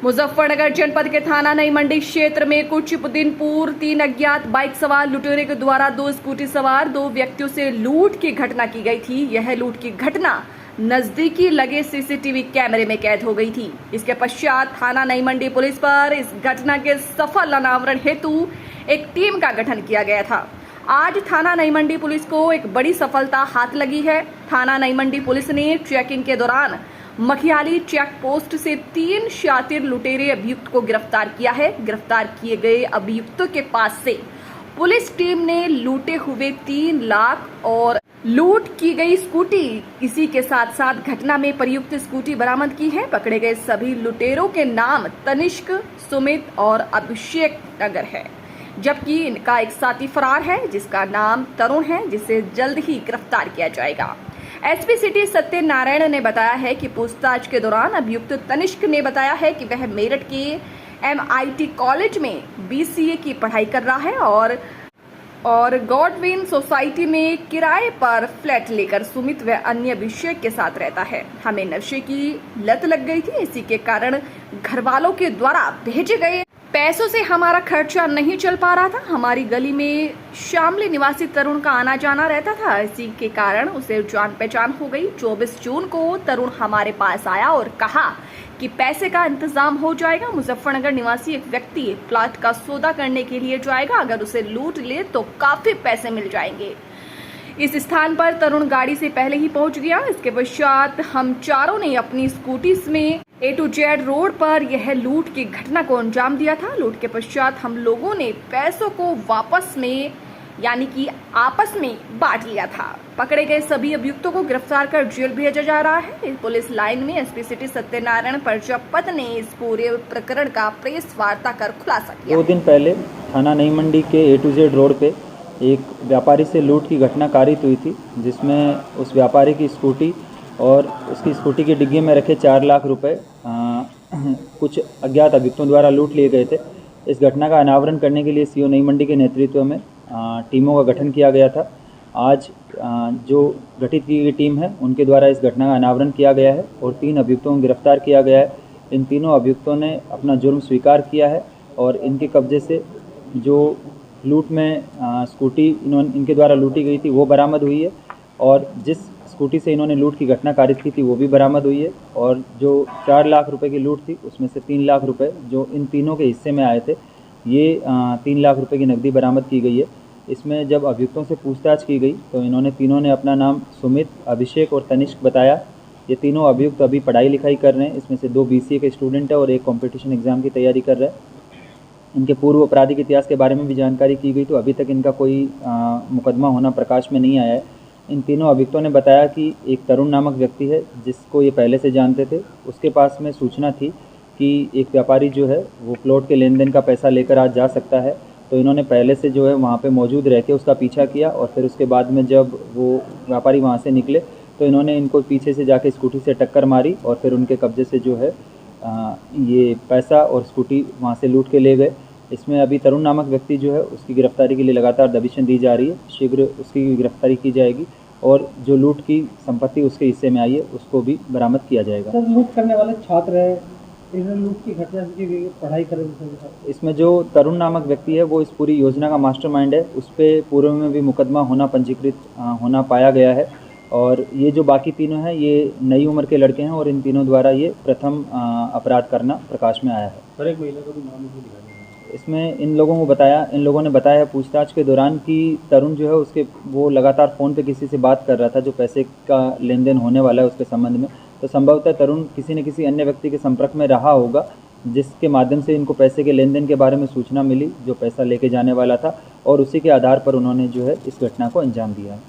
मुजफ्फरनगर जनपद के थाना नई मंडी क्षेत्र में कुछ दिन पूर्व 3 अज्ञात बाइक सवार लुटेरे के द्वारा 2 स्कूटी सवार 2 व्यक्तियों से लूट की घटना की गई थी। यह लूट की घटना नजदीकी लगे सीसीटीवी कैमरे में कैद हो गई थी। इसके पश्चात थाना नई मंडी पुलिस पर इस घटना के सफल अनावरण हेतु एक टीम का गठन किया गया था। आज थाना नई मंडी पुलिस को एक बड़ी सफलता हाथ लगी है। थाना नई मंडी पुलिस ने चेकिंग के दौरान मखियाली चेक पोस्ट से 3 शातिर लुटेरे अभियुक्त को गिरफ्तार किया है। गिरफ्तार किए गए अभियुक्तों के पास से पुलिस टीम ने लूटे हुए 3 लाख और लूट की गई स्कूटी, इसी के साथ साथ घटना में प्रयुक्त स्कूटी बरामद की है। पकड़े गए सभी लुटेरों के नाम तनिष्क, सुमित और अभिषेक नगर है, जबकि इनका एक साथी फरार है जिसका नाम तरुण है, जिसे जल्द ही गिरफ्तार किया जाएगा। एसपी सिटी सत्यनारायण ने बताया है कि पूछताछ के दौरान अभियुक्त तनिष्क ने बताया है कि वह मेरठ के MIT कॉलेज में BCA की पढ़ाई कर रहा है और गॉडविन सोसाइटी में किराए पर फ्लैट लेकर सुमित व अन्य अभिषेक के साथ रहता है। हमें नशे की लत लग गई थी, इसी के कारण घर वालों के द्वारा भेजे गए पैसों से हमारा खर्चा नहीं चल पा रहा था। हमारी गली में शामली निवासी तरुण का आना जाना रहता था, इसी के कारण उसे जान पहचान हो गई। 24 जून को तरुण हमारे पास आया और कहा कि पैसे का इंतजाम हो जाएगा। मुजफ्फरनगर निवासी एक व्यक्ति प्लाट का सौदा करने के लिए जाएगा, अगर उसे लूट ले तो काफी पैसे मिल जाएंगे। इस स्थान पर तरुण गाड़ी से पहले ही पहुंच गया। इसके पश्चात हम चारों ने अपनी स्कूटी में A to Z रोड पर यह लूट की घटना को अंजाम दिया था। लूट के पश्चात हम लोगों ने पैसों को वापस में यानी कि आपस में बांट लिया था। पकड़े गए सभी अभियुक्तों को गिरफ्तार कर जेल भेजा जा रहा है। पुलिस लाइन में एसपी सिटी सत्यनारायण प्रजापत ने इस पूरे प्रकरण का प्रेस वार्ता कर खुलासा किया। 2 दिन पहले थाना नई मंडी के A to Z रोड पे एक व्यापारी से लूट की घटना कारित हुई थी, जिसमें उस व्यापारी की स्कूटी और उसकी स्कूटी की डिग्गी में रखे 4 लाख रुपए कुछ अज्ञात अभियुक्तों द्वारा लूट लिए गए थे। इस घटना का अनावरण करने के लिए CO नई मंडी के नेतृत्व में टीमों का गठन किया गया था। आज जो गठित की गई टीम है उनके द्वारा इस घटना का अनावरण किया गया है और 3 अभियुक्तों को गिरफ्तार किया गया है। इन तीनों अभियुक्तों ने अपना जुर्म स्वीकार किया है और इनके कब्जे से जो लूट में स्कूटी इनके द्वारा लूटी गई थी वो बरामद हुई है और जिस स्कूटी से इन्होंने लूट की घटना कारित की थी वो भी बरामद हुई है और जो 4 लाख रुपए की लूट थी उसमें से 3 लाख रुपए जो इन तीनों के हिस्से में आए थे, ये 3 लाख रुपए की नकदी बरामद की गई है। इसमें जब अभियुक्तों से पूछताछ की गई तो इन्होंने तीनों ने अपना नाम सुमित, अभिषेक और तनिष्क बताया। ये तीनों अभियुक्त अभी पढ़ाई लिखाई कर रहे हैं। इसमें से 2 BCA के स्टूडेंट है और एक कॉम्पिटिशन एग्जाम की तैयारी कर रहे हैं। इनके पूर्व आपराधिक इतिहास के बारे में भी जानकारी की गई तो अभी तक इनका कोई मुकदमा होना प्रकाश में नहीं आया है। इन तीनों अभियुक्तों ने बताया कि एक तरुण नामक व्यक्ति है जिसको ये पहले से जानते थे, उसके पास में सूचना थी कि एक व्यापारी जो है वो प्लॉट के लेन देन का पैसा लेकर आज जा सकता है, तो इन्होंने पहले से जो है वहाँ पे मौजूद रह के उसका पीछा किया और फिर उसके बाद में जब वो व्यापारी वहाँ से निकले तो इन्होंने इनको पीछे से जाके स्कूटी से टक्कर मारी और फिर उनके कब्जे से जो है ये पैसा और स्कूटी वहाँ से लूट के ले गए। इसमें अभी तरुण नामक व्यक्ति जो है उसकी गिरफ्तारी के लिए लगातार दबिशें दी जा रही है। शीघ्र उसकी गिरफ्तारी की जाएगी और जो लूट की संपत्ति उसके हिस्से में आई है उसको भी बरामद किया जाएगा। सर, लूट करने वाले छात्र है, इन्होंने लूट की घटना की पढ़ाई कर रहे थे। इसमें जो तरुण नामक व्यक्ति है वो इस पूरी योजना का मास्टरमाइंड है। उस पर पूर्व में भी मुकदमा होना पंजीकृत होना पाया गया है और ये जो बाकी तीनों हैं ये नई उम्र के लड़के हैं और इन तीनों द्वारा ये प्रथम अपराध करना प्रकाश में आया है। सर, एक महिला का भी नाम दिखाया इसमें इन लोगों ने बताया पूछताछ के दौरान कि तरुण जो है वो लगातार फ़ोन पे किसी से बात कर रहा था जो पैसे का लेन देन होने वाला है उसके संबंध में, तो संभवतः तरुण किसी न किसी अन्य व्यक्ति के संपर्क में रहा होगा जिसके माध्यम से इनको पैसे के लेन देन के बारे में सूचना मिली जो पैसा लेके जाने वाला था और उसी के आधार पर उन्होंने जो है इस घटना को अंजाम दिया है।